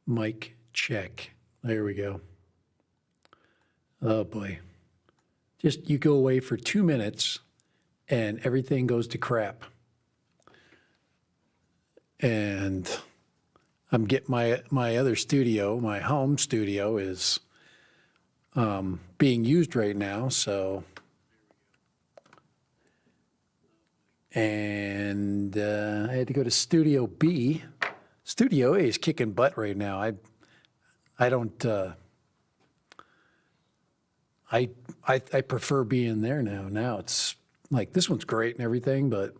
Mic check. There we go. Oh boy. Just you go away for 2 minutes and everything goes to crap. And I'm getting my other studio, my home studio is being used right now, so. And I had to go to Studio B. Studio A is kicking butt right now. I don't. I prefer being there now. Now it's like this one's great and everything, but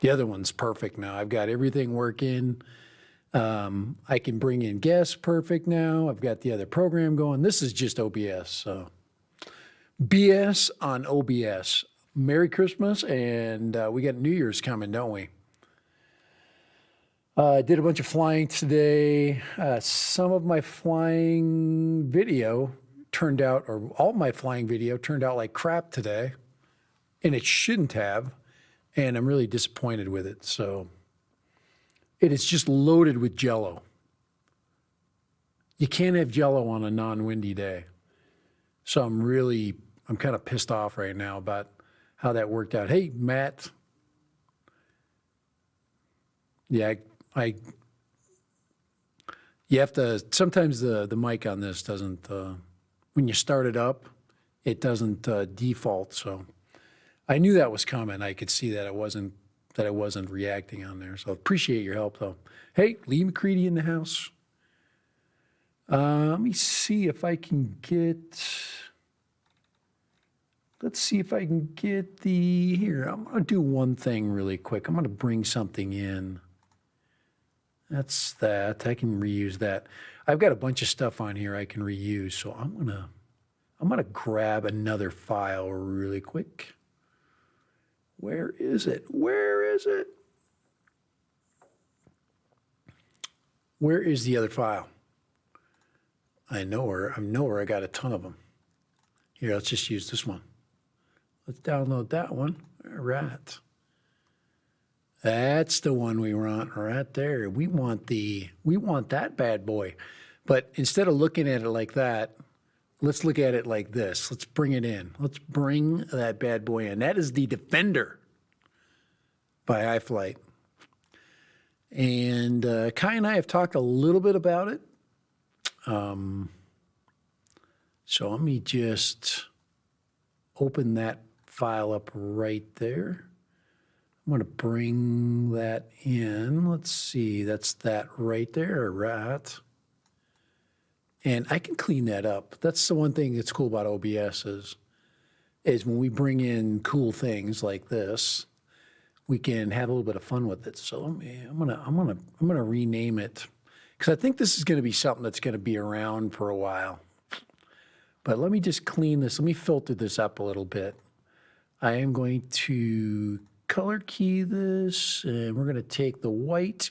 the other one's perfect now. I've got everything working. I can bring in guests perfect now. I've got the other program going. This is just OBS. So BS on OBS. Merry Christmas, and we got New Year's coming, don't we? I did a bunch of flying today. Some of my flying video turned out, or all my flying video turned out like crap today, and it shouldn't have, and I'm really disappointed with it. So it is just loaded with jello. You can't have jello on a non-windy day. So I'm kind of pissed off right now about how that worked out. Hey, Matt. Yeah, you have to, sometimes the mic on this doesn't, when you start it up, it doesn't default. So I knew that was coming. I could see that I wasn't reacting on there. So appreciate your help though. Hey, Lee McCready in the house. Let me see if I can get, let's see if I can get here. I'm going to do one thing really quick. I'm going to bring something in. That's that. I can reuse that. I've got a bunch of stuff on here I can reuse. So I'm going to grab another file really quick. Where is it? Where is it? Where is the other file? I know where I got a ton of them. Here, let's just use this one. Let's download that one. All right. That's the one we want right there. We want that bad boy. But instead of looking at it like that, let's look at it like this. Let's bring it in. Let's bring that bad boy in. That is the Defender by Iflight. And Kai and I have talked a little bit about it. So let me just open that file up right there. I'm going to bring that in. Let's see, that's that right there, right? And I can clean that up. That's the one thing that's cool about OBS is when we bring in cool things like this, we can have a little bit of fun with it. So I'm gonna rename it because I think this is going to be something that's going to be around for a while. But let me just clean this. Let me filter this up a little bit. I am going to color key this, and we're going to take the white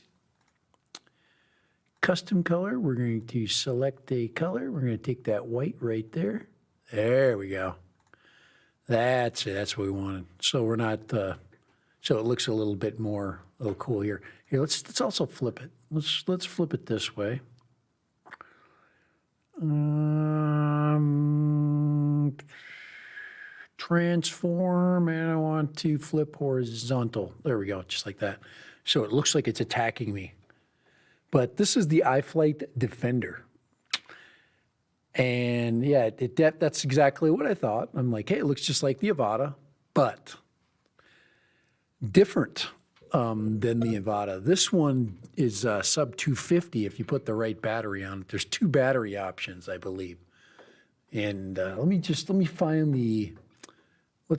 custom color. We're going to select a color. We're going to take that white right there. There we go. That's it. That's what we wanted. So we're not, so it looks a little bit more, a little cool here. Here, let's also flip it. Let's flip it this way. Transform, and I want to flip horizontal. There we go, just like that. So it looks like it's attacking me. But this is the Iflight Defender. And yeah, that's exactly what I thought. I'm like, hey, it looks just like the Avata, but different than the Avata. This one is sub 250 if you put the right battery on it. There's 2 battery options, I believe. And let's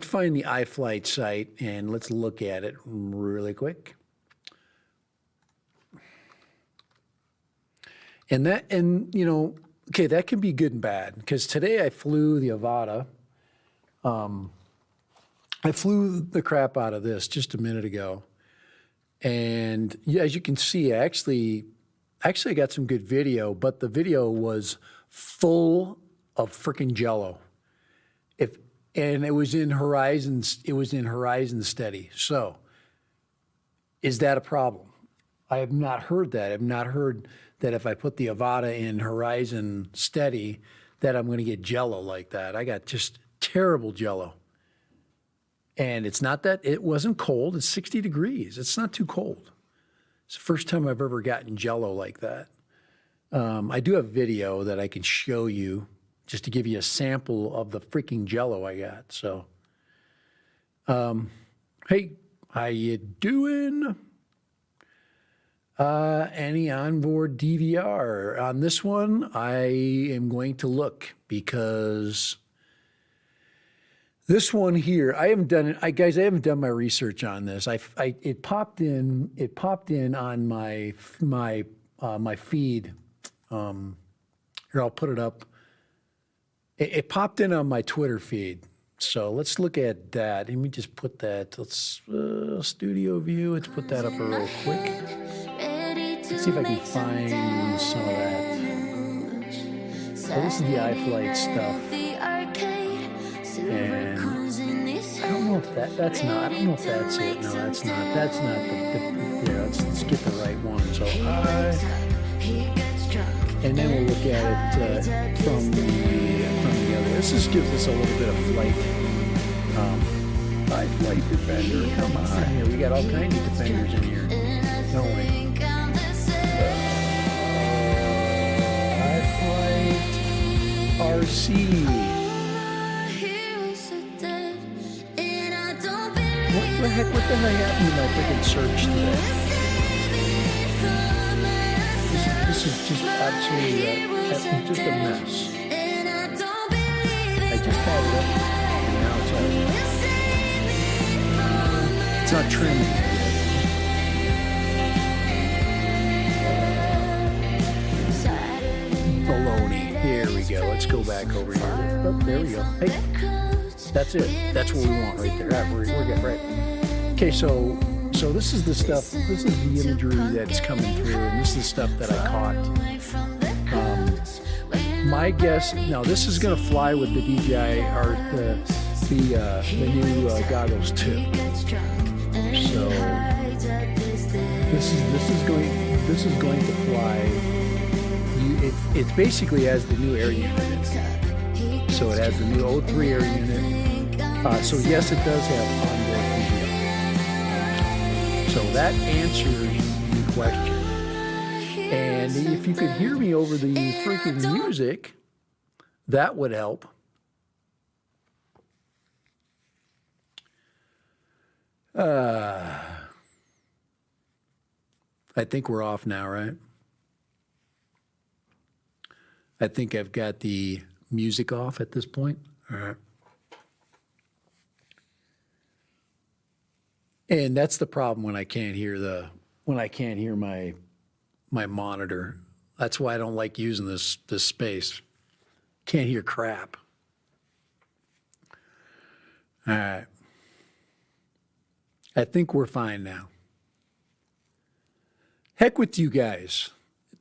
find the Iflight site and let's look at it really quick. And you know, okay, that can be good and bad because today I flew the Avata. I flew the crap out of this just a minute ago. And yeah, as you can see, I actually got some good video, but the video was full of freaking jello. And it was in horizon steady. So is that a problem? I have not heard that. I have not heard that if I put the Avata in horizon steady, that I'm going to get jello like that. I got just terrible jello. And it's not that, it wasn't cold. It's 60 degrees. It's not too cold. It's the first time I've ever gotten jello like that. I do have video that I can show you just to give you a sample of the freaking jello I got. So, hey, how you doing? Any onboard DVR? On this one, I am going to look because this one here, I haven't done it. Guys, I haven't done my research on this. It popped in on my feed. Here, I'll put it up. It popped in on my Twitter feed. So let's look at that. Let me just put that. Let's studio view. Let's put that up real quick. Let's see if I can find some of that. So this is the Iflight stuff. And I don't know if that's not. I don't know if that's it. No, that's not. That's not the yeah, let's get the right one. So and then we'll look at it from the other. This just gives us a little bit of flight. Flight defender. Come on, here we got all kinds of defenders in here, don't we? Iflight RC. What the heck happened to my freaking search today? This is just absolutely just a mess. I just had it up, and now it's not trimmed yet. Baloney. Here we go. Let's go back over here. Oh, there we go. Hey, that's it. That's what we want right there. We're good, right? Okay, so this is the stuff. This is the imagery that's coming through, and this is the stuff that I caught. My guess. Now, this is going to fly with the DJI or the new goggles too. So this is going to fly. It's basically has the new air unit in it. So it has the new O3 air unit. So yes, it does have onboard video. So that answers your question. And if you could hear me over the freaking music, that would help. I think we're off now, right? I think I've got the music off at this point. All right. And that's the problem when I can't hear my monitor. That's why I don't like using this space. Can't hear crap. All right. I think we're fine now. Heck with you guys.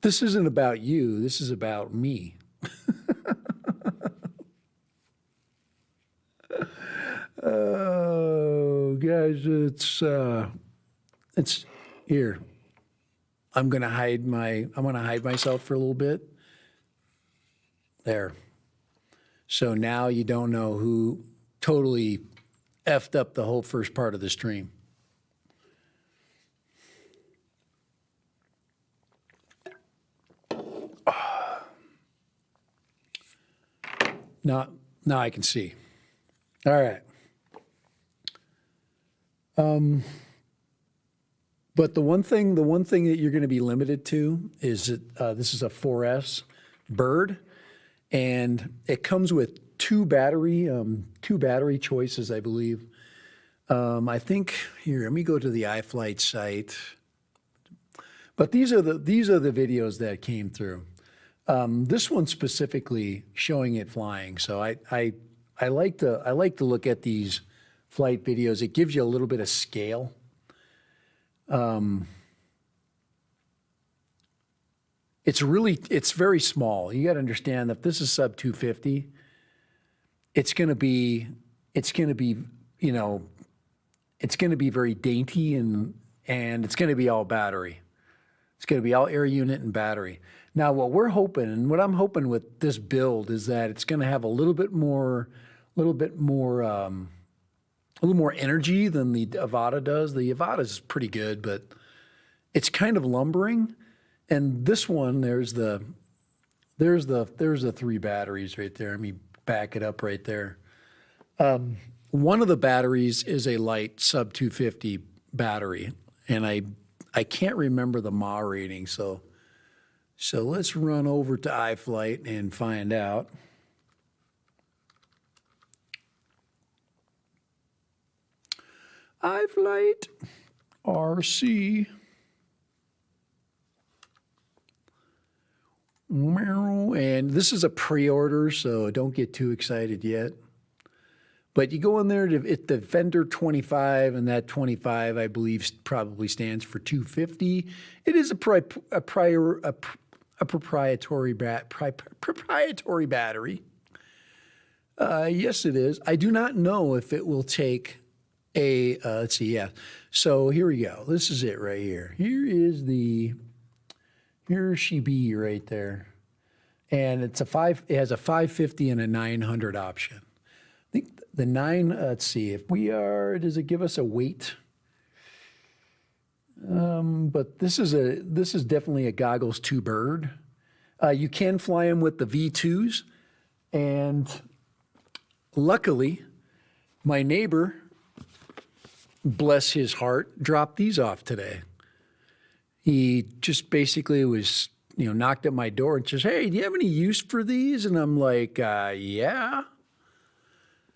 This isn't about you. This is about me. Oh, guys, it's here. I'm gonna hide myself for a little bit. There. So now you don't know who totally effed up the whole first part of the stream. Now I can see. All right. But the one thing that you're going to be limited to is that this is a 4S bird, and it comes with two battery choices, I believe. I think here. Let me go to the Iflight site. But these are the videos that came through. This one specifically showing it flying. So I like to look at these flight videos. It gives you a little bit of scale. It's very small. You got to understand that if this is sub 250, it's going to be very dainty and it's going to be all battery. It's going to be all air unit and battery. Now, what we're hoping, and what I'm hoping with this build, is that it's going to have a little more energy than the Avata does. The Avata is pretty good, but it's kind of lumbering. And this one, there's the 3 batteries right there. Let me back it up right there. One of the batteries is a light sub 250 battery, and I can't remember the mAh rating, so let's run over to Iflight and find out. Iflight RC. And this is a pre-order, so don't get too excited yet. But you go in there to the vendor 25, and that 25, I believe, probably stands for 250. It is a proprietary battery. Yes, it is. I do not know if it will take a, let's see, yeah. So here we go. This is it right here. Here's she be right there. And it has a 550 and a 900 option. I think the 9, let's see, if we are, does it give us a weight? But this is definitely a goggles 2 bird. You can fly them with the V2s, and luckily, my neighbor, bless his heart, dropped these off today. He just basically was, knocked at my door and says, "Hey, do you have any use for these?" And I'm like, yeah.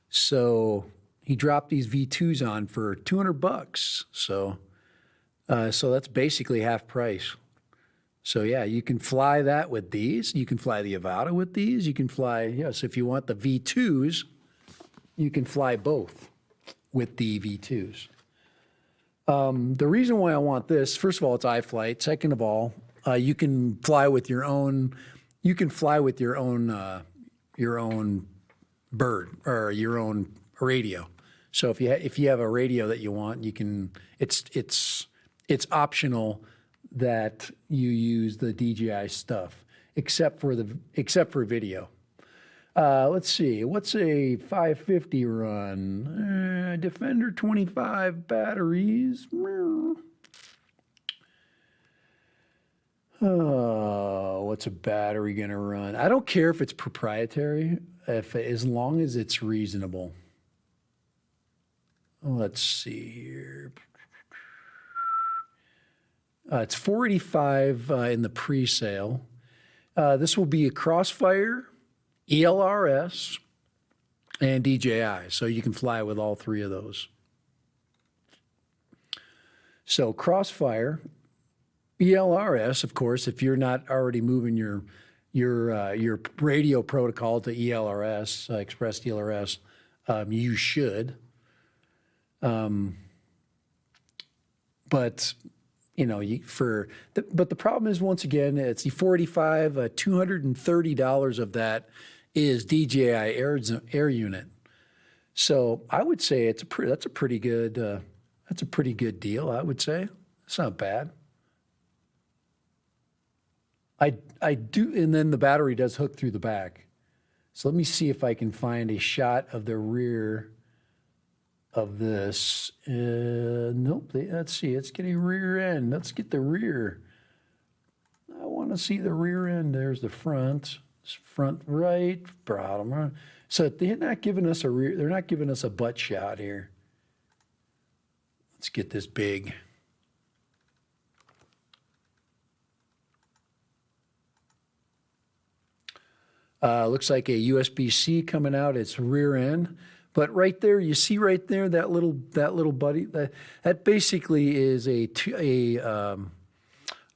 So he dropped these V2s on for $200. So that's basically half price. So yeah, you can fly that with these. You can fly the Avata with these. You can fly, yes, if you want the V2s, you can fly both with the V2s. The reason why I want this, first of all, it's iFlight. Second of all, you can fly with your own. You can fly with your own bird or your own radio. So if you have a radio that you want, you can. It's optional that you use the DJI stuff, except for video. Let's see, what's a 550 run? Defender 25 batteries. Oh, what's a battery gonna run? I don't care if it's proprietary, as long as it's reasonable. Let's see here. It's $485 in the pre-sale. This will be a Crossfire, ELRS, and DJI, so you can fly with all 3 of those. So Crossfire, ELRS, of course, if you're not already moving your radio protocol to ELRS, Express ELRS, you should. But but the problem is, once again, it's the $485, $230 of that is DJI air unit. So I would say that's a pretty good deal. I would say it's not bad. I do, and then the battery does hook through the back. So let me see if I can find a shot of the rear of this. Nope. Let's see. Let's get a rear end. Let's get the rear. I want to see the rear end. There's the front. Front right, bottom right. So they're not giving us a rear. They're not giving us a butt shot here. Let's get this big. Looks like a USB-C coming out. It's rear end. But right there, you see right there that little buddy. That basically is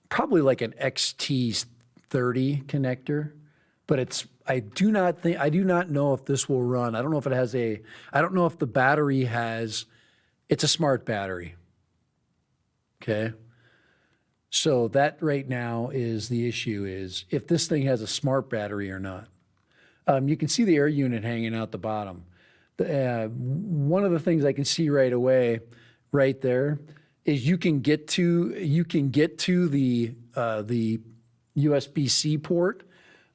probably like an XT30 connector. But I do not know if this will run. I don't know if it has I don't know if the battery has. It's a smart battery. Okay. So that right now is the issue, is if this thing has a smart battery or not. You can see the air unit hanging out the bottom. One of the things I can see right away, right there, is you can get to the the USB-C port.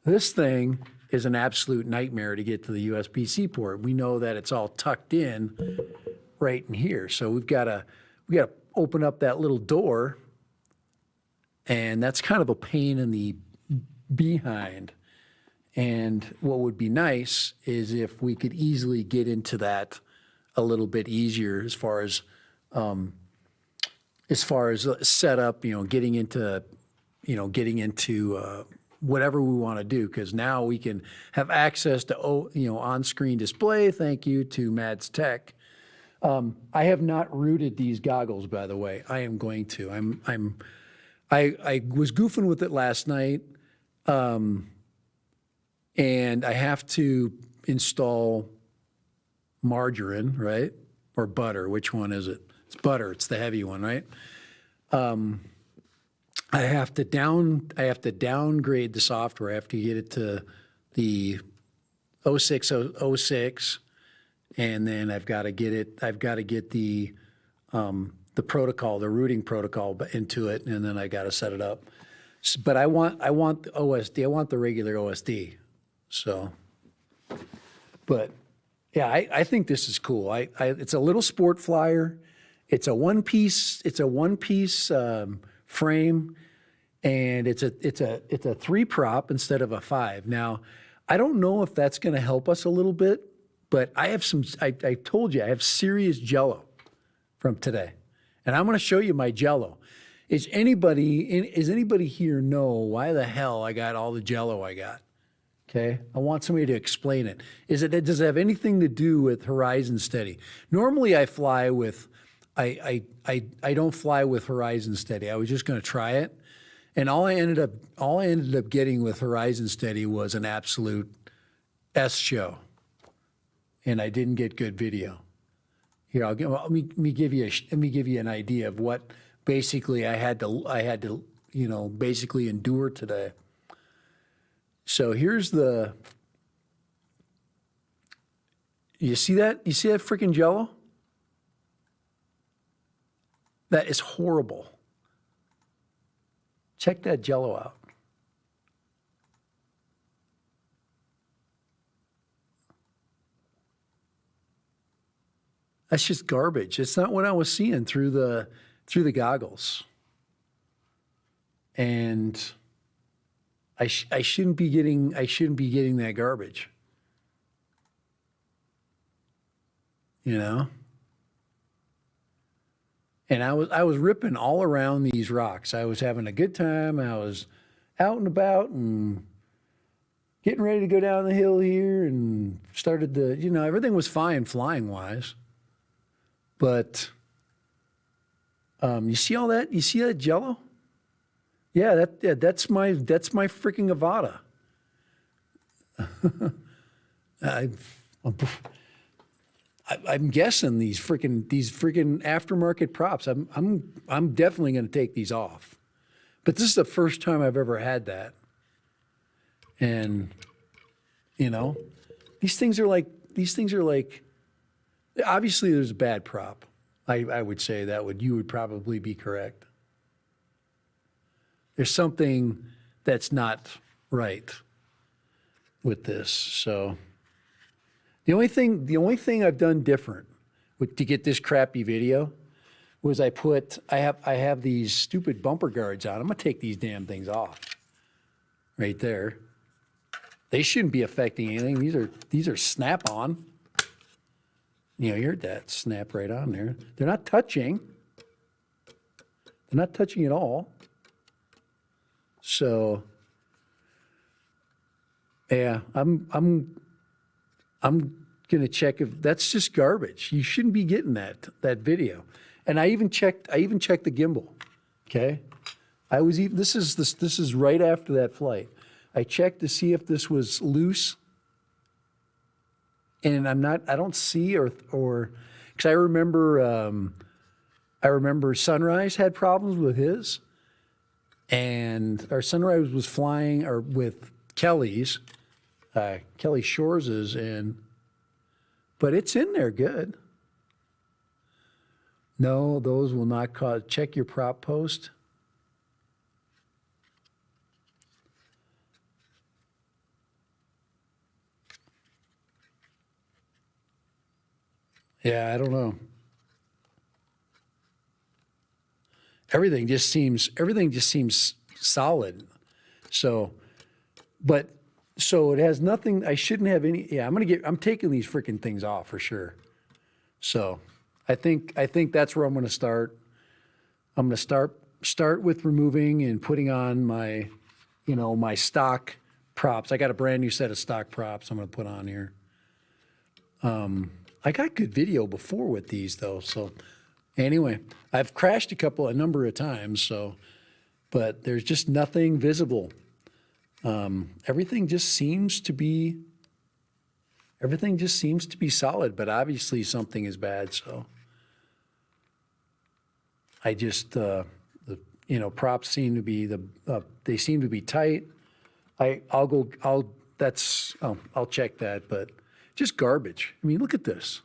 This thing is an absolute nightmare to get to the USB-C port. We know that it's all tucked in right in here. So we got to open up that little door, and that's kind of a pain in the behind. And what would be nice is if we could easily get into that a little bit easier as far as setup, getting into whatever we want to do, because now we can have access to on-screen display. Thank you to Mads Tech. I have not rooted these goggles, by the way. I am going to. I was goofing with it last night, and I have to install margarine, right? Or butter. Which one is it? It's butter. It's the heavy one, right? I have to downgrade the software. I have to get it to the 0606, and then I've got to get the protocol, the routing protocol into it, and then I got to set it up. But I want the OSD. I want the regular OSD. So, but yeah, I think this is cool. It's a little sport flyer. It's a one piece frame, and it's a 3 prop instead of a 5. Now, I don't know if that's going to help us a little bit, but I have I told you I have serious jello from today, and I'm going to show you my jello. Is anybody here know why the hell I got all the jello I got? Okay, I want somebody to explain it. Does it have anything to do with Horizon Steady? Normally I fly with, I don't fly with Horizon Steady. I was just going to try it, and all I ended up getting with Horizon Steady was an absolute S show, and I didn't get good video. Here, let me give you an idea of what basically I had to basically endure today. So here's you see that freaking jello? That is horrible. Check that jello out. That's just garbage. It's not what I was seeing through the goggles. And I shouldn't be getting that garbage. And I was ripping all around these rocks. I was having a good time. I was out and about and getting ready to go down the hill here, and started everything was fine flying wise. But you see all that? You see that jello? Yeah, that's my freaking Avata. I'm guessing these freaking aftermarket props. I'm definitely going to take these off. But this is the first time I've ever had that. And these things are like obviously there's a bad prop. I would say you would probably be correct. There's something that's not right with this. So the only thing I've done different to get this crappy video was I have these stupid bumper guards on. I'm gonna take these damn things off right there. They shouldn't be affecting anything. These are snap-on. You heard that snap right on there. They're not touching. They're not touching at all. So, yeah, I'm gonna check if that's just garbage. You shouldn't be getting that video. And I even checked the gimbal. Okay, this is right after that flight. I checked to see if this was loose, and I don't see or because I remember Sunrise had problems with his. And our Sunrise was flying with Kelly Shores's but it's in there good. No, those will not cause. Check your prop post. Yeah, I don't know. Everything just seems solid. So, but so it has nothing. I shouldn't have any. Yeah, I'm taking these freaking things off for sure. So, I think that's where I'm going to start. I'm going to start with removing and putting on my, my stock props. I got a brand new set of stock props I'm going to put on here. I got good video before with these though. So anyway, I've crashed a number of times. So, but there's just nothing visible. Everything just seems to be solid, but obviously something is bad. So I just, props seem to be they seem to be tight. I'll check that, but just garbage. I mean, look at this.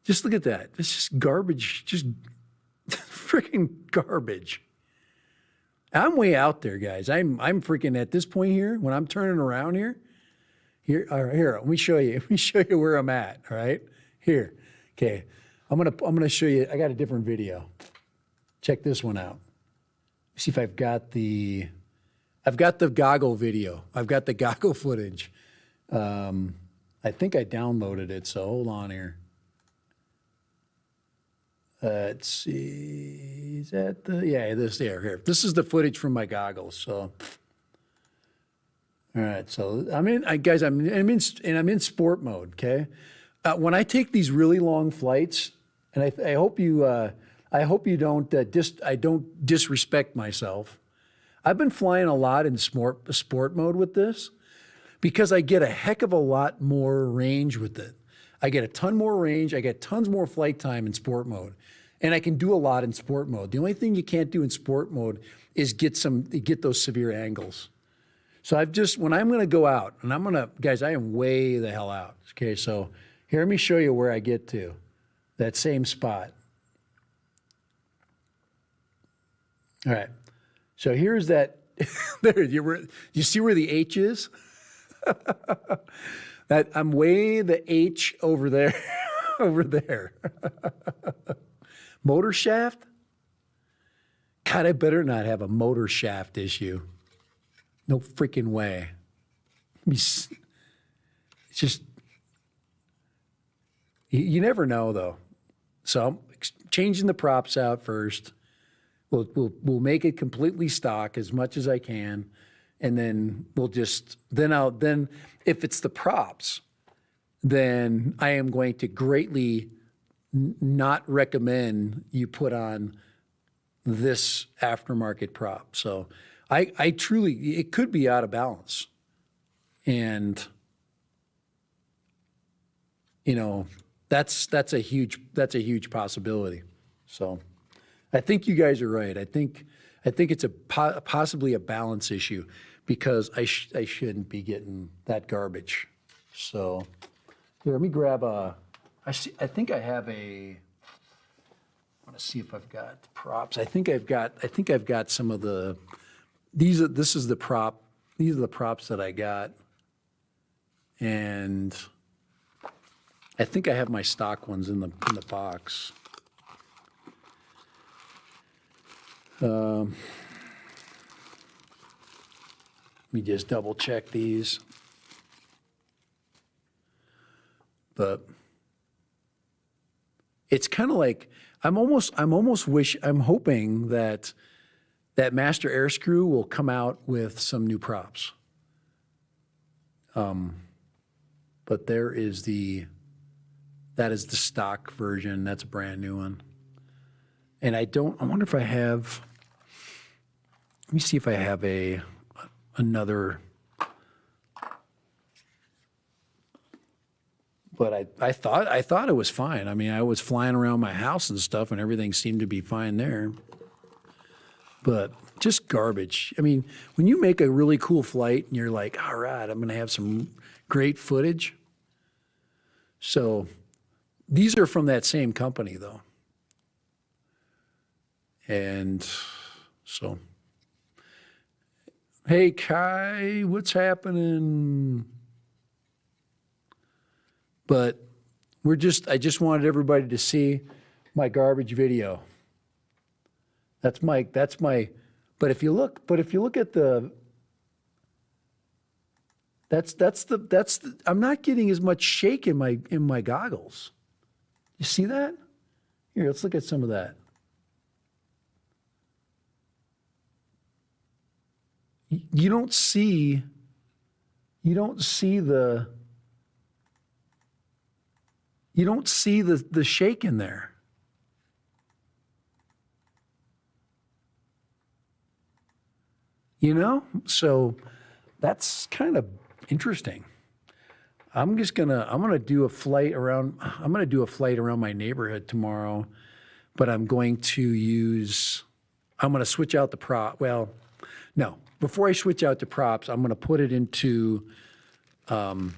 Just look at that. It's just garbage, just freaking garbage. I'm way out there, guys. I'm freaking at this point here, when I'm turning around here, all right, here, let me show you where I'm at, all right? Here, okay. I'm gonna show you, I got a different video. Check this one out. See if I've got the goggle video. I've got the goggle footage. I think I downloaded it, so hold on here. Let's see, is that here. This is the footage from my goggles, so. All right, so I'm in sport mode, okay? When I take these really long flights, and I hope you don't disrespect myself. I've been flying a lot in sport mode with this because I get a heck of a lot more range with it. I get a ton more range. I get tons more flight time in sport mode, and I can do a lot in sport mode. The only thing you can't do in sport mode is get those severe angles. So when I'm going to go out, and guys, I am way the hell out. Okay, so here, let me show you where I get to that same spot. All right, so here's that. There, you see where the H is? That I'm way the H over there, over there. Motor shaft? God, I better not have a motor shaft issue. No freaking way. It's just, you never know though. So I'm changing the props out first. We'll make it completely stock as much as I can, and then then if it's the props, then I am going to greatly not recommend you put on this aftermarket prop. So I truly, it could be out of balance, and that's a huge possibility. So. I think you guys are right. I think it's possibly a balance issue because I shouldn't be getting that garbage. So here, let me grab I think I have I want to see if I've got props. I think I've got some of the, these are the props that I got. And I think I have my stock ones in the box. Let me just double check these. But it's kind of like, I'm hoping that Master Air Screw will come out with some new props. But that is the stock version. That's a brand new one. And I wonder if I have, let me see if I have another, but I thought it was fine. I mean, I was flying around my house and stuff and everything seemed to be fine there. But just garbage. I mean, when you make a really cool flight and you're like, all right, I'm going to have some great footage. So these are from that same company though. And so, hey, Kai, what's happening? But I just wanted everybody to see my garbage video. That's my, but if you look at the, I'm not getting as much shake in my goggles. You see that? Here, let's look at some of that. You don't see the shake in there. You know? So that's kind of interesting. I'm gonna do a flight around my neighborhood tomorrow, but I'm going to switch out the prop. Well, no, before I switch out the props, I'm gonna put it into, I'm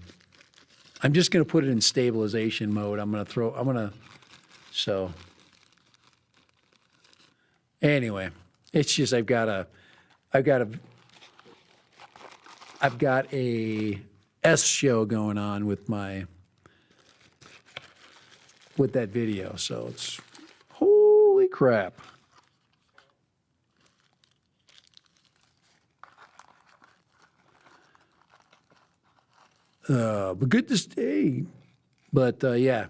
just gonna put it in stabilization mode. So anyway, it's just, I've got a S show going on with that video. So it's, holy crap. But good to stay. But yeah.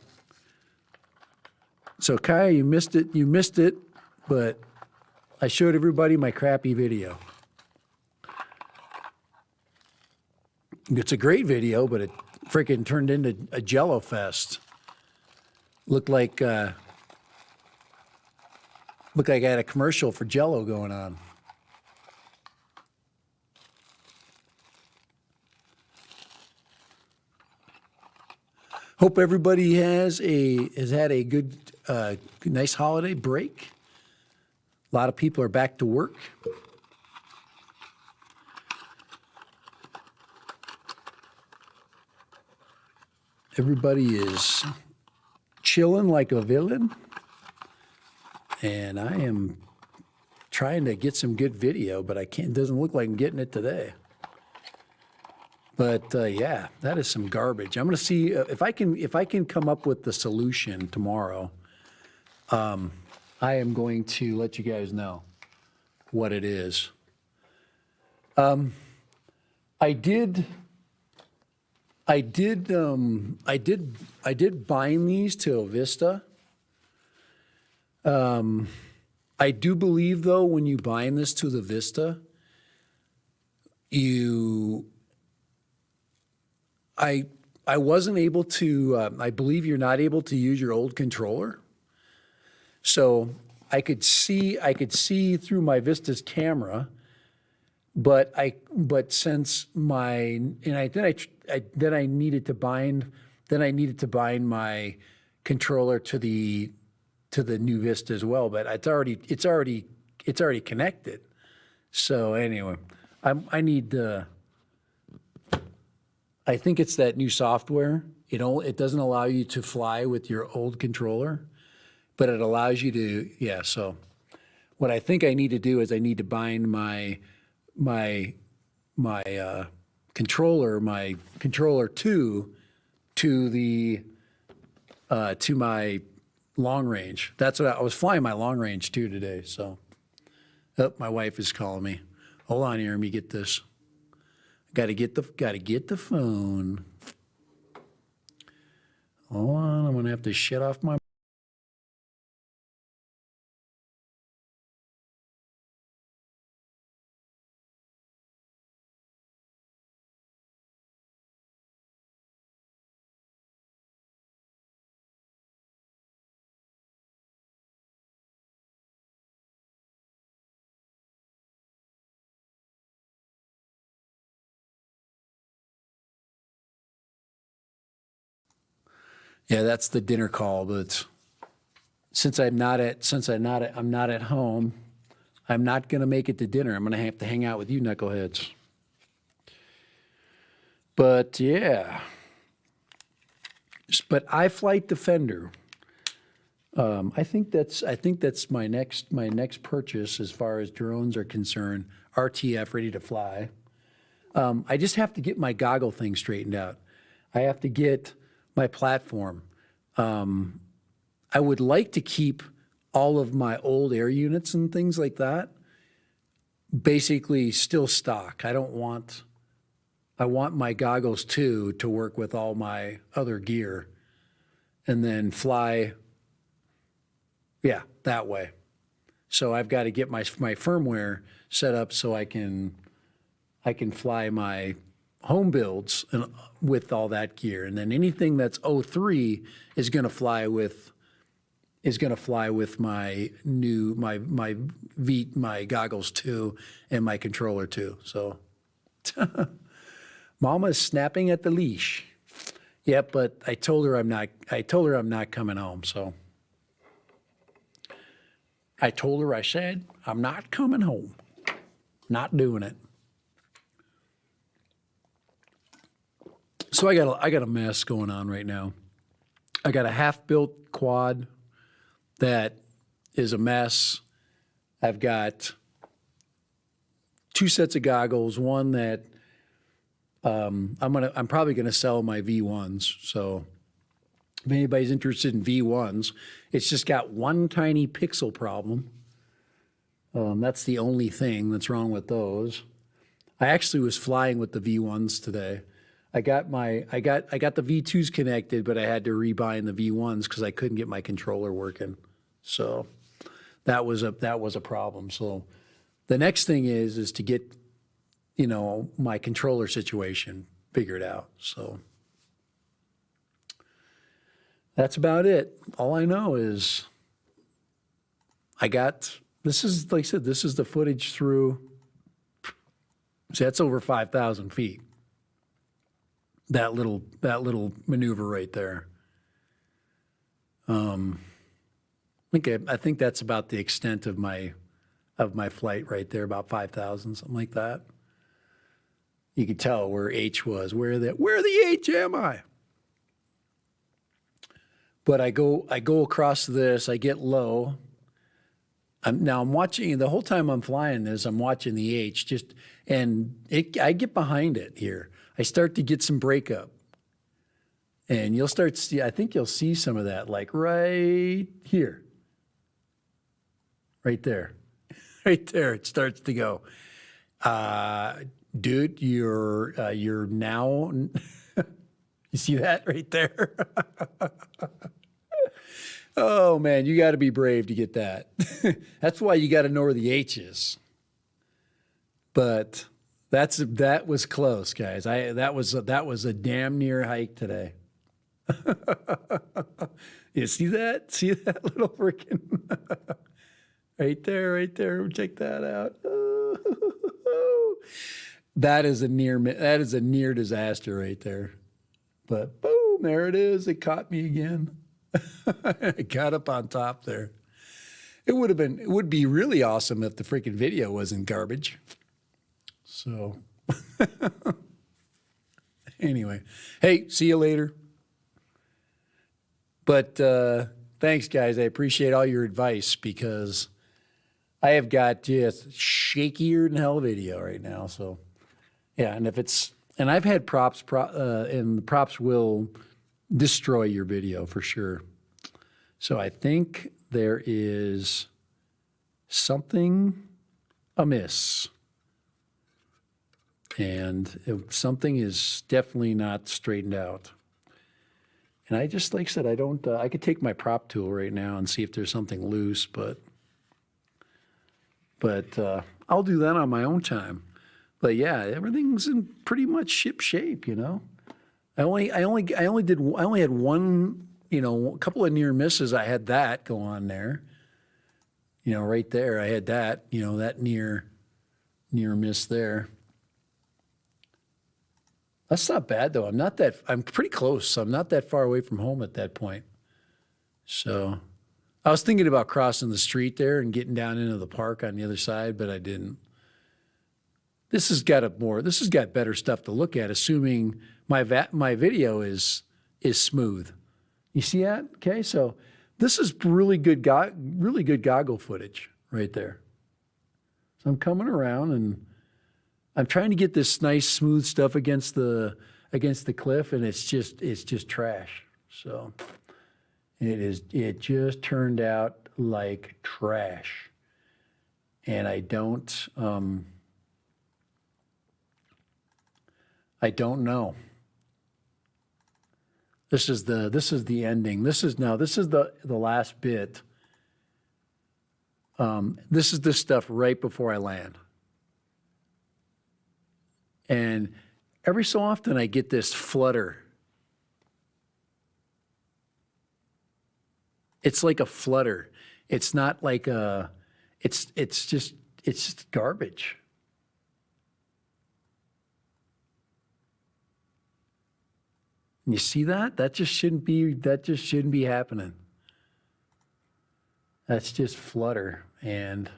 So Kaya, you missed it, but I showed everybody my crappy video. It's a great video, but it freaking turned into a Jello fest. Looked like I had a commercial for Jello going on. Hope everybody has had a good, nice holiday break. A lot of people are back to work. Everybody is chilling like a villain, and I am trying to get some good video, but I can't. It doesn't look like I'm getting it today. But yeah, that is some garbage. I'm going to see if I can come up with the solution tomorrow. I am going to let you guys know what it is. I did bind these to Avista. I do believe though, when you bind this to the Vista, I wasn't able to, I believe you're not able to use your old controller. So I could see through my Vista's camera, but since then I needed to bind my controller to the new Vista as well, but it's already connected. So anyway, I think it's that new software. It doesn't allow you to fly with your old controller, but it allows you to, yeah. So what I think I need to do is I need to bind my controller to my long range. That's what I was flying my long range too today. So, oh, my wife is calling me. Hold on here, let me get this. Got to get the phone. Hold on, I'm gonna have to shut off my. Yeah, that's the dinner call, but since I'm not at home, I'm not going to make it to dinner. I'm going to have to hang out with you knuckleheads. But yeah. But Iflight Defender. I think that's my next purchase as far as drones are concerned. RTF, ready to fly. I just have to get my goggle thing straightened out. I have to get my platform. I would like to keep all of my old air units and things like that basically still stock. I want my goggles too to work with all my other gear and then fly, yeah, that way. So I've got to get my firmware set up so I can fly my home builds and with all that gear. And then anything that's 03 is going to fly with my new my goggles too and my controller too. So Mama's snapping at the leash. Yep, but I told her I'm not coming home, so I told her, I said, I'm not coming home. Not doing it. So I got a mess going on right now. I got a half-built quad that is a mess. I've got 2 sets of goggles, one that I'm probably gonna sell my V1s. So if anybody's interested in V1s, it's just got one tiny pixel problem. That's the only thing that's wrong with those. I actually was flying with the V1s today. I got the V2s connected, but I had to rebind the V1s because I couldn't get my controller working. So that was a problem. So the next thing is to get, my controller situation figured out. So that's about it. All I know is this is, like I said, this is the footage through, see, that's over 5,000 feet. That little maneuver right there. I think that's about the extent of my flight right there, about 5,000, something like that. You could tell where H was. Where the H am I? But I go across this. I get low. I'm watching the whole time I'm flying this. I'm watching the H I get behind it here. I start to get some breakup, and you'll start to see. I think you'll see some of that, like right here, right there, right there. It starts to go, dude. You're now. You see that right there? Oh man, you got to be brave to get that. That's why you got to know where the H is. But that was close, guys. That was a damn near hike today. You see that? See that little freaking right there. Check that out. That is a near disaster right there. But boom, there it is. It caught me again. I got up on top there. It would be really awesome if the freaking video wasn't garbage. So anyway, hey, see you later. But thanks, guys. I appreciate all your advice because I have got just shakier than hell video right now. So yeah, and I've had props, and the props will destroy your video for sure. So I think there is something amiss. And something is definitely not straightened out. And I just, like I said, I could take my prop tool right now and see if there's something loose, but I'll do that on my own time. But yeah, everything's in pretty much ship shape, I only had one, a couple of near misses. I had that go on there, right there. I had that, that near miss there. That's not bad though. I'm pretty close. So I'm not that far away from home at that point. So I was thinking about crossing the street there and getting down into the park on the other side, but I didn't. This has got better stuff to look at, assuming my video is smooth. You see that? Okay, so this is really good goggle footage right there. So I'm coming around and I'm trying to get this nice smooth stuff against the cliff, and it's just trash. So It just turned out like trash. And I don't know. This is the ending. This is the last bit. This is the stuff right before I land. And every so often I get this flutter. It's like a flutter. It's not like a, it's just garbage. And you see that? That just shouldn't be happening. That's just flutter. And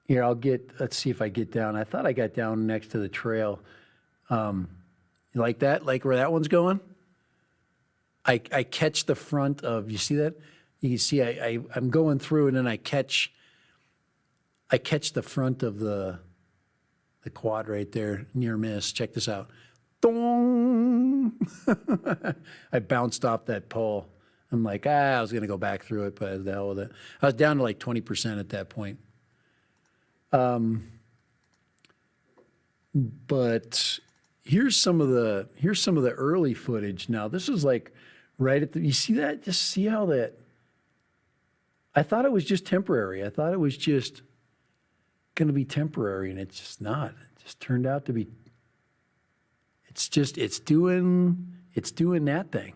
here, let's see if I get down. I thought I got down next to the trail. You like that? Like where that one's going? I catch the front of, you see that? You can see I'm going through and then I catch the front of the quad right there, near miss. Check this out. Dong! I bounced off that pole. I'm like, I was going to go back through it, but the hell with it. I was down to like 20% at that point. But here's some of the early footage. Now, this is like right at the, you see that? Just see how that, I thought it was just temporary. I thought it was just going to be temporary, and it's just not. It just turned out to be, it's doing that thing.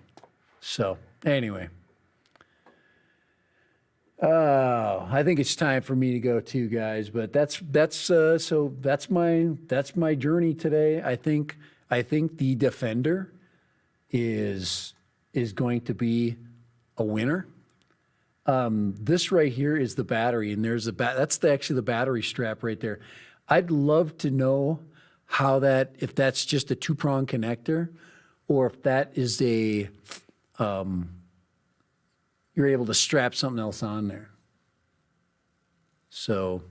So anyway, I think it's time for me to go too, guys. But that's my journey today. I think the Defender is going to be a winner. This right here is the battery, and there's that's actually the battery strap right there. I'd love to know if that's just a 2-prong connector, or if that is you're able to strap something else on there. So,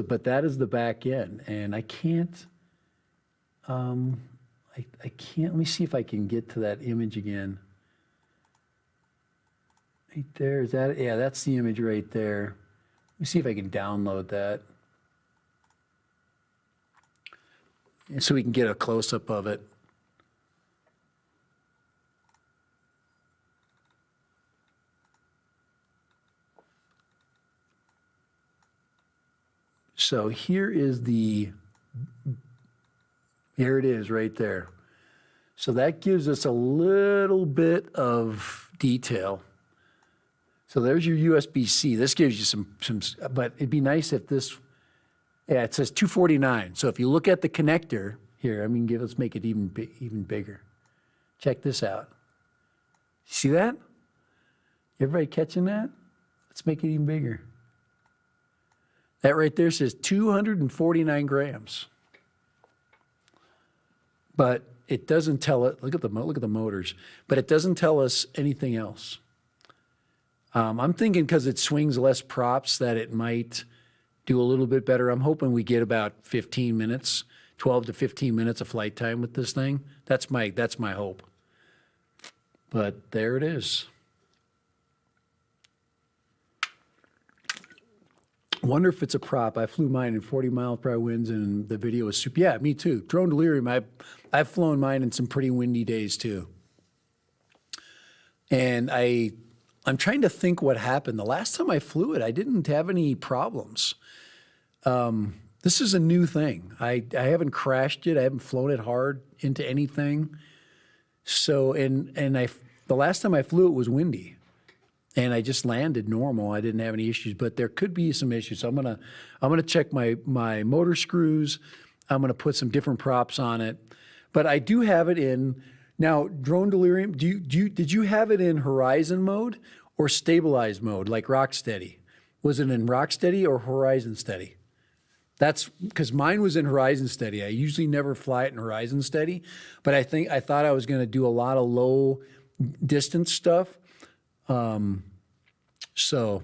but that is the back end, and I can't, I can't, let me see if I can get to that image again. Right there, is that, yeah, that's the image right there. Let me see if I can download that. And so we can get a close-up of it. So here it is right there. So that gives us a little bit of detail. So there's your USB-C. This gives you some, but it'd be nice if this, yeah, it says 249. So if you look at the connector here, I mean, let's make it even bigger. Check this out. See that? Everybody catching that? Let's make it even bigger. That right there says 249 grams. But it doesn't tell it, look at the motors, but it doesn't tell us anything else. I'm thinking because it swings less props that it might do a little bit better. I'm hoping we get about 15 minutes, 12 to 15 minutes of flight time with this thing. That's my hope. But there it is. Wonder if it's a prop. I flew mine in 40 mile per hour winds, and the video was super. Yeah, me too. Drone Delirium, I've flown mine in some pretty windy days too. And I'm trying to think what happened. The last time I flew it, I didn't have any problems. This is a new thing. I haven't crashed it. I haven't flown it hard into anything. So, the last time I flew it was windy. And I just landed normal. I didn't have any issues, but there could be some issues. So I'm gonna check my motor screws. I'm gonna put some different props on it. But I do have it in now. Drone Delirium. Did you have it in horizon mode or stabilized mode, like rock steady? Was it in rock steady or horizon steady? That's because mine was in horizon steady. I usually never fly it in horizon steady, but I thought I was going to do a lot of low distance stuff. So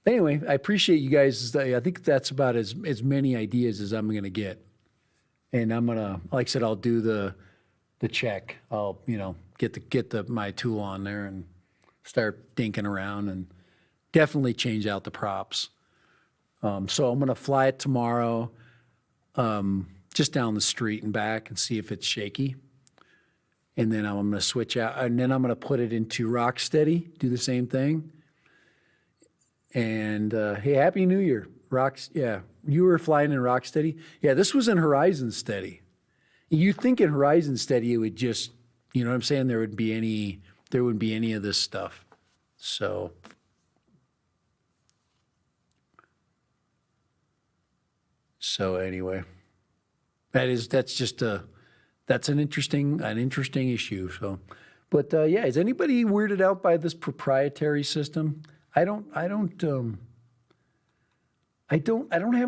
anyway, I appreciate you guys. I think that's about as many ideas as I'm going to get. And I'm gonna, like I said, I'll do the check. I'll, get my tool on there and start dinking around and definitely change out the props. So I'm gonna fly it tomorrow, just down the street and back and see if it's shaky. And then I'm gonna switch out, and then I'm gonna put it into Rocksteady, do the same thing. And hey, Happy New Year. Yeah, you were flying in Rocksteady? Yeah, this was in Horizon Steady. You think in Horizon Steady it would just, you know what I'm saying? There wouldn't be any of this stuff. So anyway, that's an interesting issue. So, but yeah, is anybody weirded out by this proprietary system? I don't have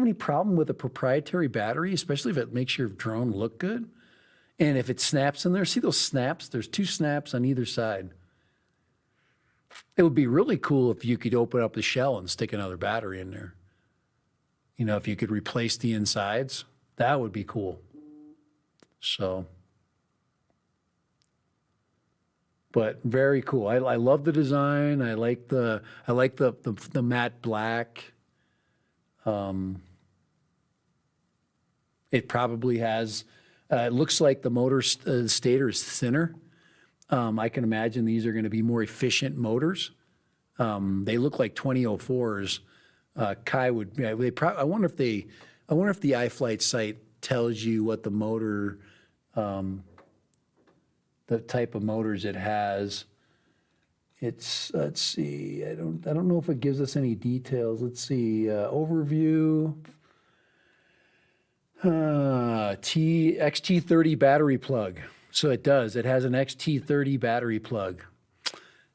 any problem with a proprietary battery, especially if it makes your drone look good. And if it snaps in there, see those snaps? There's 2 snaps on either side. It would be really cool if you could open up the shell and stick another battery in there. If you could replace the insides, that would be cool. So, but very cool. I love the design. I like the matte black. It probably has, it looks like the motor stator is thinner. I can imagine these are going to be more efficient motors. They look like 2004s. Kai would, yeah, I wonder if the Iflight site tells you what the motor, the type of motors it has. It's, let's see, I don't know if it gives us any details. Let's see, overview. XT30 battery plug. So it does. It has an XT30 battery plug.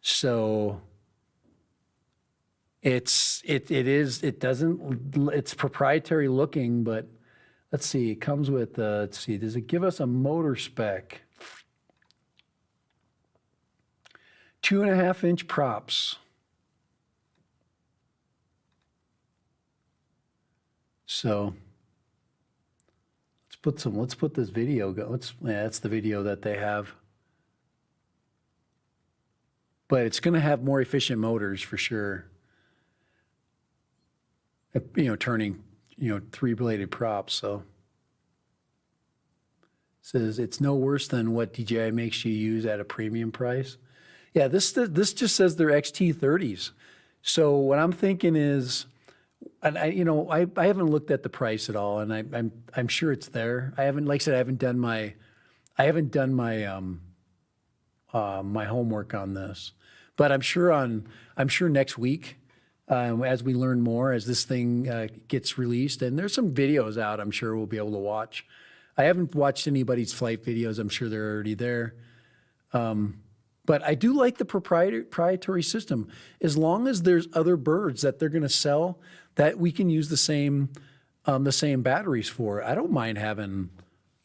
So it's proprietary looking, but let's see, it comes with, let's see, does it give us a motor spec? 2.5-inch props. So let's put this video, that's the video that they have. But it's going to have more efficient motors for sure. Turning, 3-bladed props. So it says it's no worse than what DJI makes you use at a premium price. Yeah, this just says they're XT30s. So what I'm thinking is, and I haven't looked at the price at all, and I'm sure it's there. I haven't, like I said, I haven't done my my homework on this, but I'm sure next week, as we learn more, as this thing gets released, and there's some videos out, I'm sure we'll be able to watch. I haven't watched anybody's flight videos. I'm sure they're already there. But I do like the proprietary system, as long as there's other birds that they're going to sell that we can use the same batteries for. I don't mind having,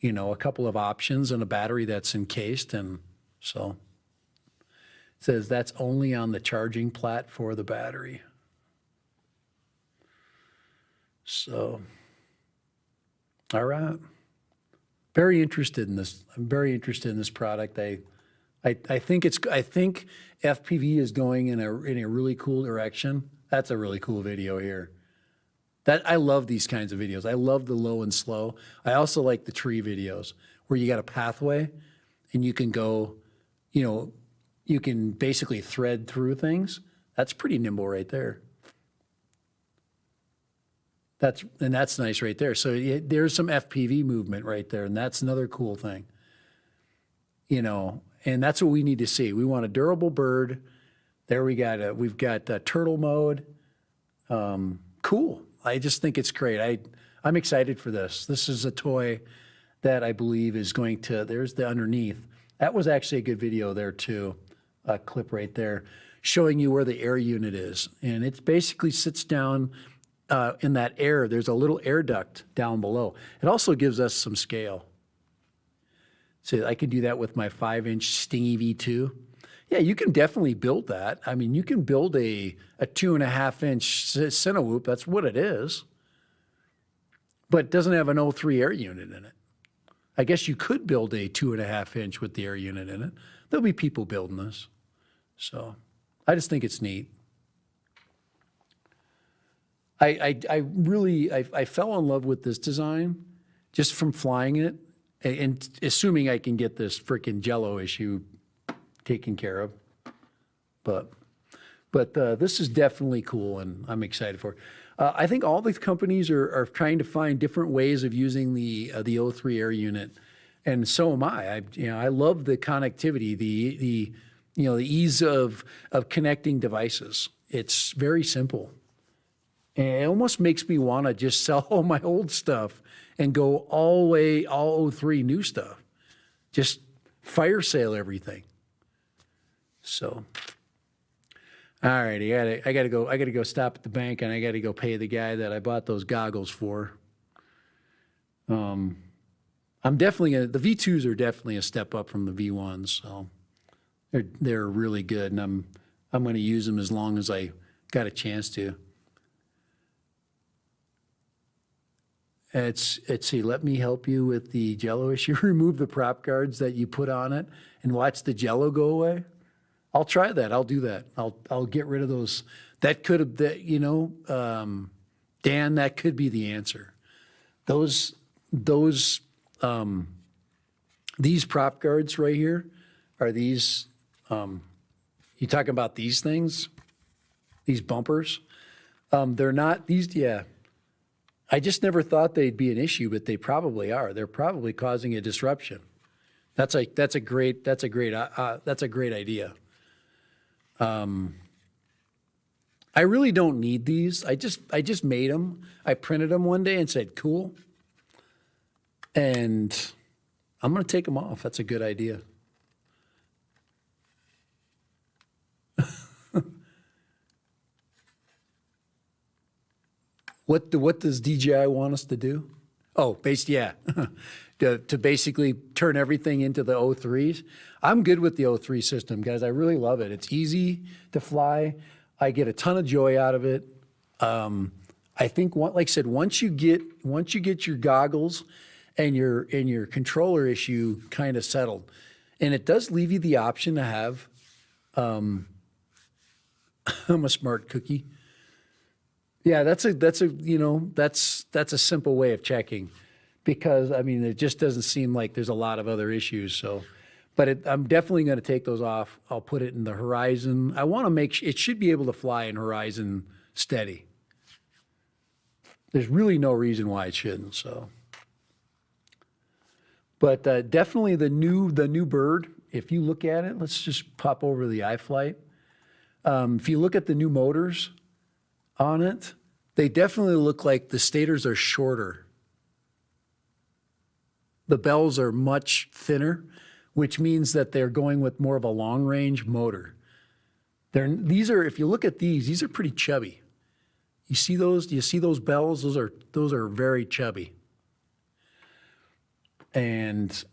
a couple of options and a battery that's encased. And so it says that's only on the charging plat for the battery. So, all right. Very interested in this. I'm very interested in this product. I think FPV is going in a really cool direction. That's a really cool video here. I love these kinds of videos. I love the low and slow. I also like the tree videos where you got a pathway and you can go, you can basically thread through things. That's pretty nimble right there. That's nice right there. So there's some FPV movement right there, and that's another cool thing. And that's what we need to see. We want a durable bird. There we've got turtle mode. Cool. I just think it's great. I'm excited for this. This is a toy that I believe is going to, there's the underneath. That was actually a good video there too. A clip right there showing you where the air unit is. And it basically sits down in that air. There's a little air duct down below. It also gives us some scale. So I can do that with my 5-inch Stingy V2. Yeah, you can definitely build that. I mean, you can build a 2.5-inch Cinewhoop. That's what it is. But it doesn't have an O3 air unit in it. I guess you could build a 2.5 inch with the air unit in it. There'll be people building this. So I just think it's neat. I really fell in love with this design just from flying it and assuming I can get this freaking Jello issue taken care of. But this is definitely cool, and I'm excited for it. I think all the companies are trying to find different ways of using the O3 air unit, and so am I. I love the connectivity, the ease of connecting devices. It's very simple. And it almost makes me want to just sell all my old stuff and go all O3 new stuff. Just fire sale everything. So, all right, I gotta go stop at the bank, and I gotta go pay the guy that I bought those goggles for. I'm definitely the V2s are definitely a step up from the V1s, so they're really good, and I'm going to use them as long as I got a chance to. See, let me help you with the Jello issue. Remove the prop guards that you put on it and watch the Jello go away. I'll try that. I'll do that. I'll get rid of those. That could have, Dan, that could be the answer. These prop guards right here are these, you talking about these things? These bumpers? They're not, yeah. I just never thought they'd be an issue, but they probably are. They're probably causing a disruption. That's a great idea. I really don't need these. I just made them. I printed them one day and said, cool. And I'm going to take them off. That's a good idea. What does DJI want us to do? Oh, yeah, to basically turn everything into the O3s. I'm good with the O3 system, guys. I really love it. It's easy to fly. I get a ton of joy out of it. I think, like I said, once you get your goggles and your controller issue kind of settled, and it does leave you the option to have. I'm a smart cookie. Yeah, that's a simple way of checking, because I mean it just doesn't seem like there's a lot of other issues. So, but I'm definitely going to take those off. I'll put it in the Horizon. I want to make it should be able to fly in Horizon steady. There's really no reason why it shouldn't. So, but definitely the new bird. If you look at it, let's just pop over the Iflight. If you look at the new motors on it, they definitely look like the stators are shorter. The bells are much thinner, which means that they're going with more of a long-range motor. If you look at these are pretty chubby. You see those? Do you see those bells? Those are very chubby. And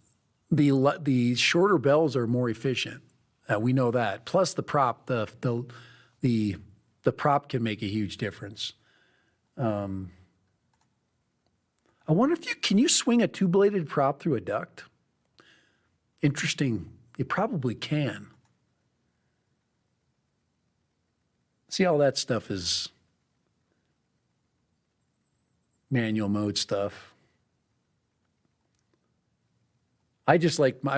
the shorter bells are more efficient. We know that. Plus the prop, the prop can make a huge difference. I wonder if can you swing a two-bladed prop through a duct? Interesting. You probably can. See, all that stuff is manual mode stuff. I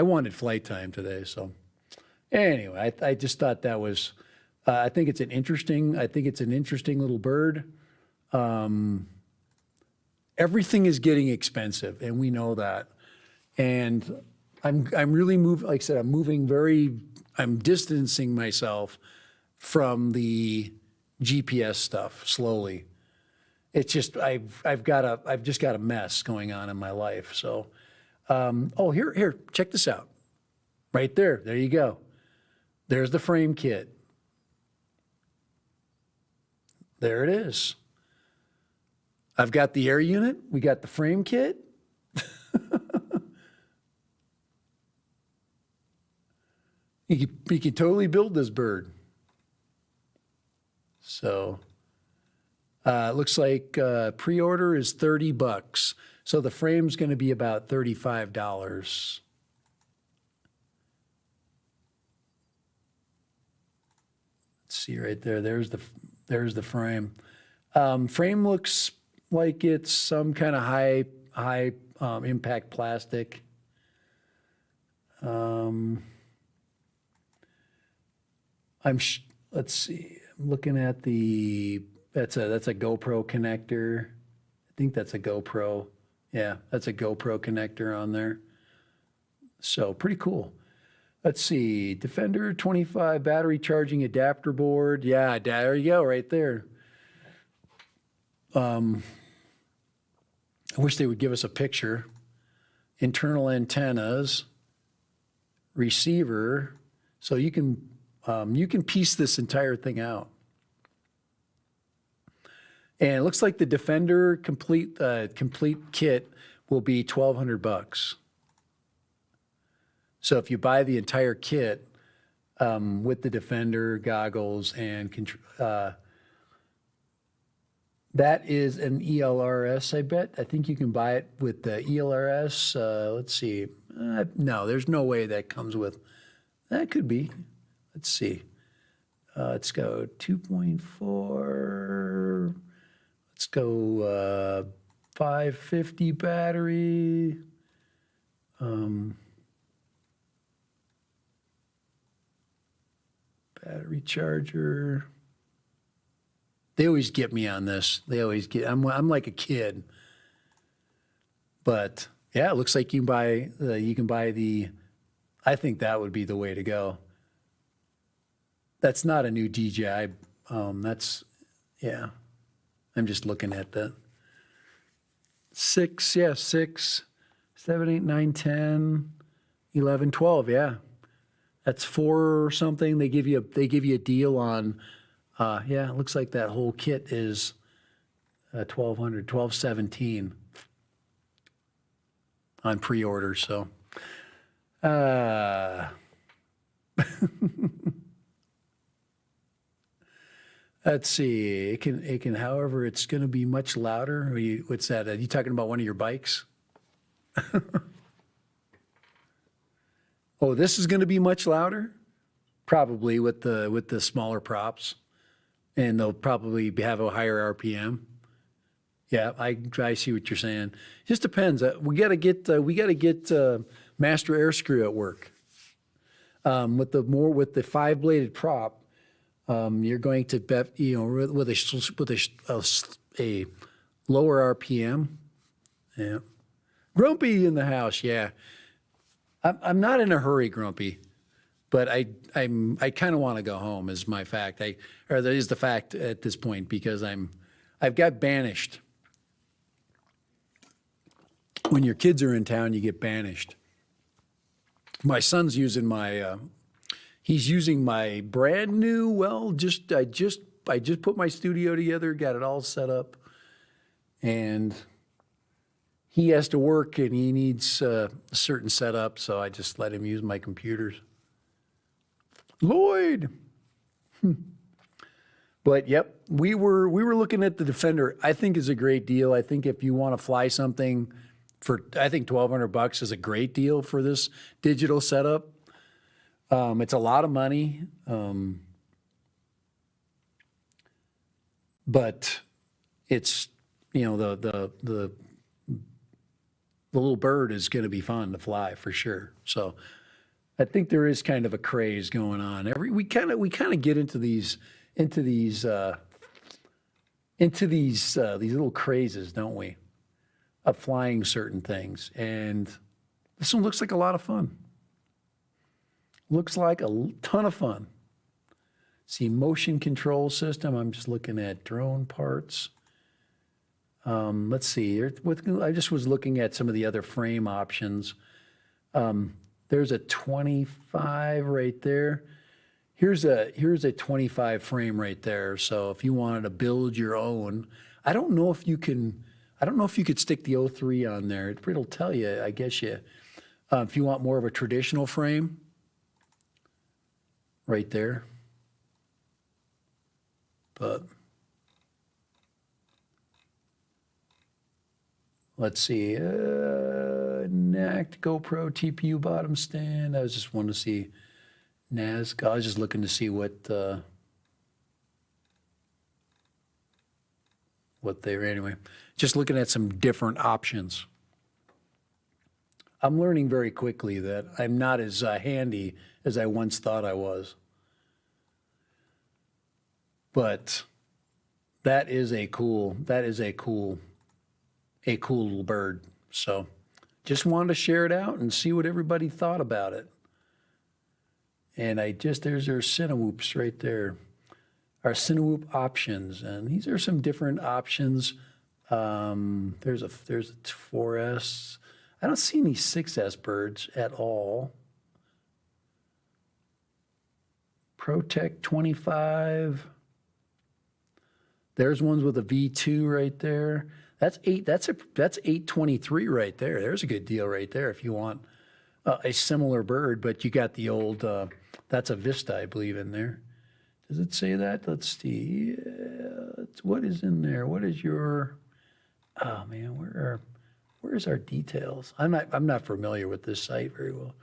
wanted flight time today, so anyway, I just thought that was. I think it's an interesting little bird. Everything is getting expensive, and we know that. And I'm really moving. Like I said, I'm distancing myself from the GPS stuff slowly. It's just I've just got a mess going on in my life. So, here, check this out. Right there you go. There's the frame kit. There it is. I've got the air unit. We got the frame kit. You can totally build this bird. So It looks like pre-order is $30. So the frame's going to be about $35. Let's see right there. There's the frame. Frame looks like it's some kind of high impact plastic. Let's see. I'm looking at that's a GoPro connector. I think that's a GoPro. Yeah, that's a GoPro connector on there. So pretty cool. Let's see. Defender 25 battery charging adapter board. Yeah, there you go, right there. I wish they would give us a picture. Internal antennas, receiver. So you can piece this entire thing out. And it looks like the Defender complete kit will be $1,200. So if you buy the entire kit with the Defender goggles and that is an ELRS, I bet. I think you can buy it with the ELRS. Let's see. No, there's no way that comes with. That could be. Let's see. Let's go 2.4. Let's go 550 battery. Battery charger. They always get me on this. They always get. I'm like a kid. But yeah, it looks like you can buy the. I think that would be the way to go. That's not a new DJI. That's, yeah. I'm just looking at the 6, 7, 8, 9, 10, 11, 12. Yeah, that's 4 or something. They give you a deal on. Yeah, it looks like that whole kit is $1,200, $1,217 on pre-order. So. Let's see. It can. However, it's going to be much louder. What's that? Are you talking about one of your bikes? Oh, this is going to be much louder. Probably with the smaller props, and they'll probably have a higher RPM. Yeah, I see what you're saying. Just depends. We got to get Master Air Screw at work. With the 5-bladed prop. You're going to bet, with a lower RPM. Yeah. Grumpy in the house. Yeah. I'm not in a hurry, Grumpy, but I kind of want to go home is my fact. That is the fact at this point because I've got banished. When your kids are in town, you get banished. My son's using my, he's using my brand new, I just put my studio together, got it all set up, and he has to work and he needs a certain setup, so I just let him use my computers. Lloyd! But yep, we were looking at the Defender. I think is a great deal. I think if you want to fly something I think $1,200 is a great deal for this digital setup. It's a lot of money, but it's, the little bird is going to be fun to fly for sure. So I think there is kind of a craze going on. We kind of get into these little crazes, don't we? Of flying certain things, and this one looks like a lot of fun. Looks like a ton of fun. See, motion control system. I'm just looking at drone parts. Let's see. I just was looking at some of the other frame options. There's a 25 right there. Here's a 25 frame right there. So if you wanted to build your own, I don't know if you could stick the 03 on there. It'll tell you, I guess if you want more of a traditional frame. Right there. But let's see, NACT GoPro TPU bottom stand. I was just wanting to see NAS. I was just looking to see what they were anyway. Just looking at some different options. I'm learning very quickly that I'm not as handy as I once thought I was. But that is a cool little bird. So just wanted to share it out and see what everybody thought about it. And there's our Cinewhoops right there. Our Cinewhoop options. And these are some different options. There's a 4S. I don't see any 6S birds at all. ProTech 25. There's ones with a V2 right there. That's 823 right there. There's a good deal right there if you want a similar bird, but you got the old, that's a Vista, I believe, in there. Does it say that? Let's see. What is in there? What is your, oh man, where's our details? I'm not familiar with this site very well.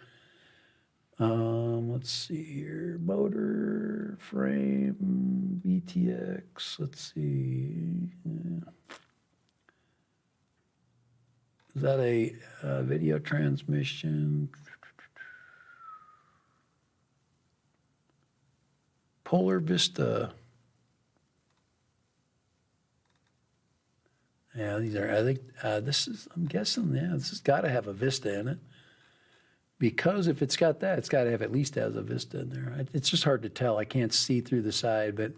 Let's see here. Motor, frame, VTX. Let's see. Is that a video transmission? Polar Vista. Yeah, these are, I think, I'm guessing, yeah, this has got to have a Vista in it. Because if it's got that, it's got to have at least has a Vista in there. It's just hard to tell. I can't see through the side, but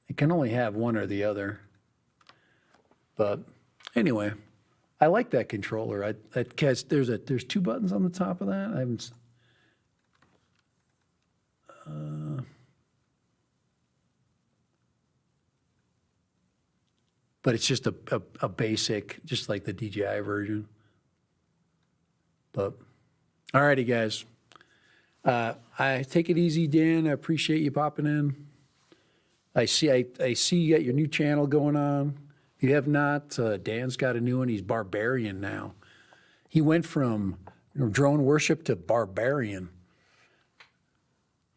it can only have one or the other. But anyway, I like that controller. There's two buttons on the top of that. I haven't. But it's just a basic, just like the DJI version. But, all righty, guys. I take it easy, Dan. I appreciate you popping in. I see you got your new channel going on. If you have not, Dan's got a new one. He's Barbarian now. He went from drone worship to Barbarian.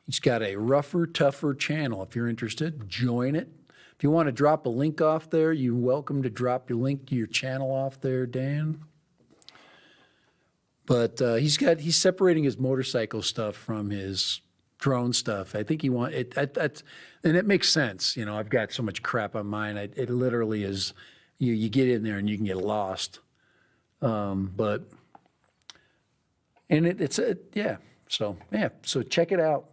He's got a rougher, tougher channel. If you're interested, join it. If you want to drop a link off there, you're welcome to drop your link to your channel off there, Dan. But he's separating his motorcycle stuff from his drone stuff. I think and it makes sense. You know, I've got so much crap on mine. It literally is, you get in there and you can get lost. So check it out.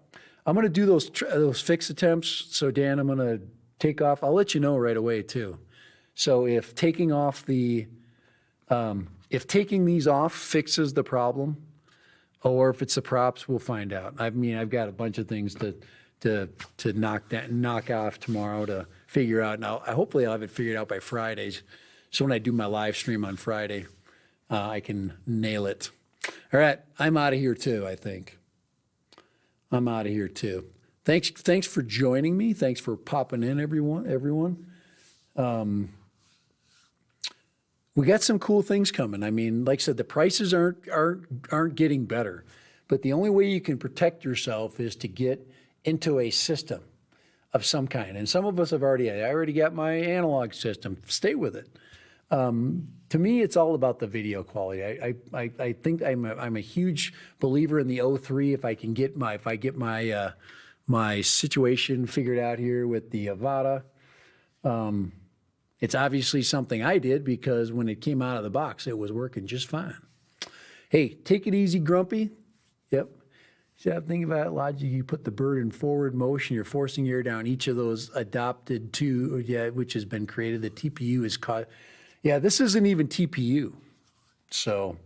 I'm going to do those fix attempts. So Dan, I'm going to take off. I'll let you know right away too. So if taking these off fixes the problem, or if it's the props, we'll find out. I mean, I've got a bunch of things to knock off tomorrow to figure out. Now, hopefully I'll have it figured out by Fridays. So when I do my live stream on Friday, I can nail it. All right, I'm out of here too, I think. I'm out of here too. Thanks for joining me. Thanks for popping in, everyone. We got some cool things coming. I mean, like I said, the prices aren't getting better, but the only way you can protect yourself is to get into a system of some kind. And some of us I already got my analog system. Stay with it. To me, it's all about the video quality. I think I'm a huge believer in the O3. If I get my situation figured out here with the Avata. It's obviously something I did because when it came out of the box, it was working just fine. Hey, take it easy, Grumpy. Yep. See, I'm thinking about it, logic. You put the bird in forward motion. You're forcing air down each of those adopted to, which has been created. The TPU is caught. Yeah, this isn't even TPU. So,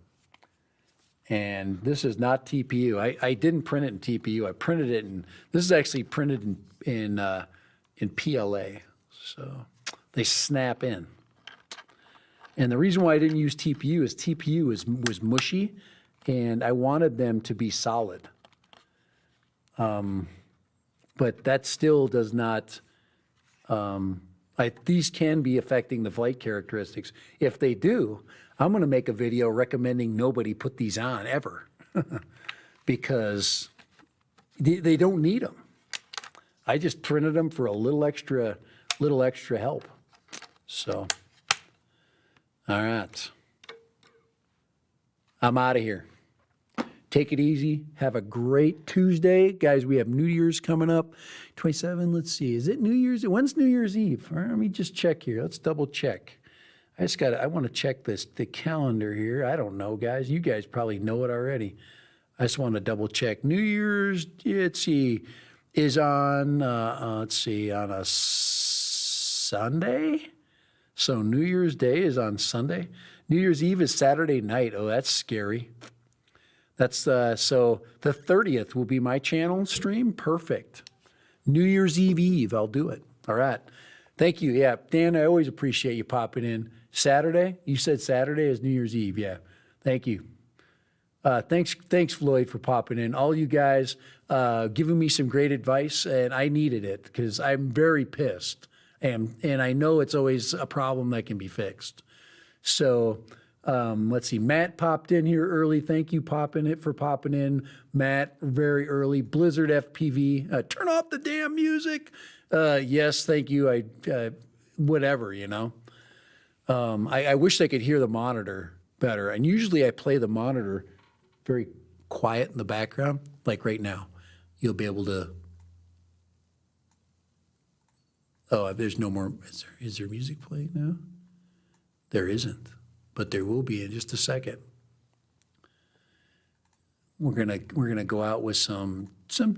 and this is not TPU. I didn't print it in TPU. I printed it in, this is actually printed in PLA. So they snap in. And the reason why I didn't use TPU is TPU was mushy, and I wanted them to be solid. But that still does not, I These can be affecting the flight characteristics. If they do, I'm going to make a video recommending nobody put these on ever because they don't need them. I just printed them for a little extra help. So, all right. I'm out of here. Take it easy. Have a great Tuesday. Guys, we have New Year's coming up. 27, let's see. Is it New Year's? When's New Year's Eve? All right, let me just check here. Let's double check. I want to check the calendar here. I don't know, guys. You guys probably know it already. I just want to double check. New Year's, let's see, is on, let's see, on a Sunday? So New Year's Day is on Sunday. New Year's Eve is Saturday night. Oh, that's scary. That's so the 30th will be my channel stream. Perfect. New Year's Eve. I'll do it. All right. Thank you. Yeah, Dan, I always appreciate you popping in. Saturday? You said Saturday is New Year's Eve. Yeah. Thank you. Thanks, Floyd, for popping in. All you guys giving me some great advice, and I needed it because I'm very pissed. And I know it's always a problem that can be fixed. So let's see. Matt popped in here early. Thank you for popping in. Matt, very early. Blizzard FPV. Turn off the damn music. Yes, thank you. Whatever, you know. I wish I could hear the monitor better. And usually I play the monitor very quiet in the background, like right now. You'll be able to. Oh, there's no more. Is there music playing now? There isn't, but there will be in just a second. We're gonna go out with some tunage.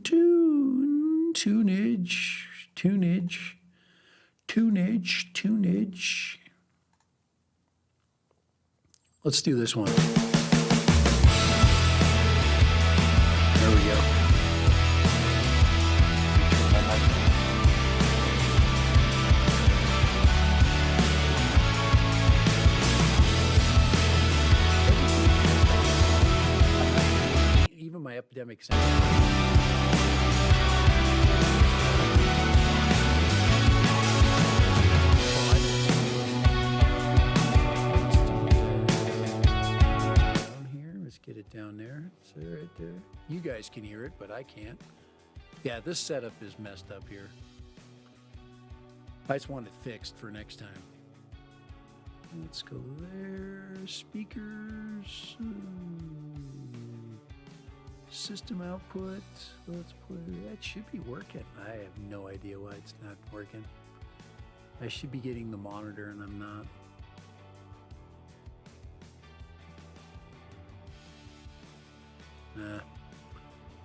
Let's do this one. There we go. Even my epidemic sound. Get it down there. It's right there. You guys can hear it, but I can't. Yeah, this setup is messed up here. I just want it fixed for next time. Let's go there. Speakers. System output. Let's put that should be working. I have no idea why it's not working. I should be getting the monitor and I'm not.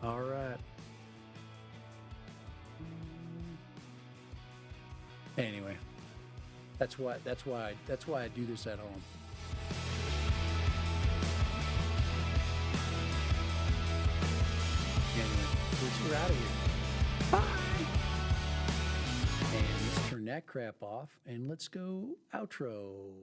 All right. Anyway, that's why I do this at home. Anyway, we're out of here. Bye. And let's turn that crap off and let's go outro.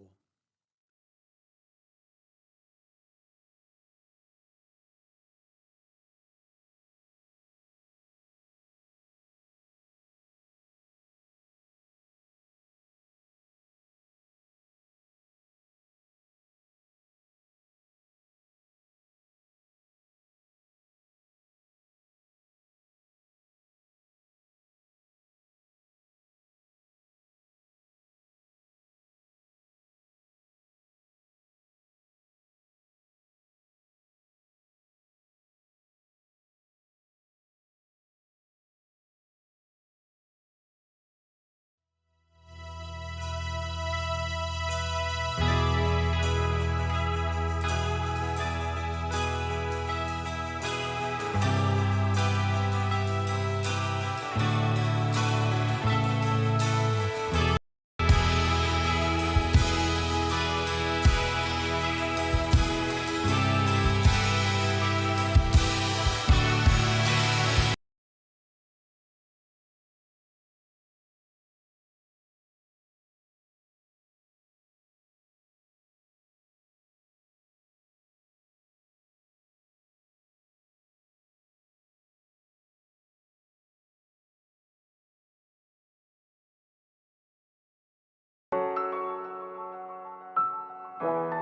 Bye.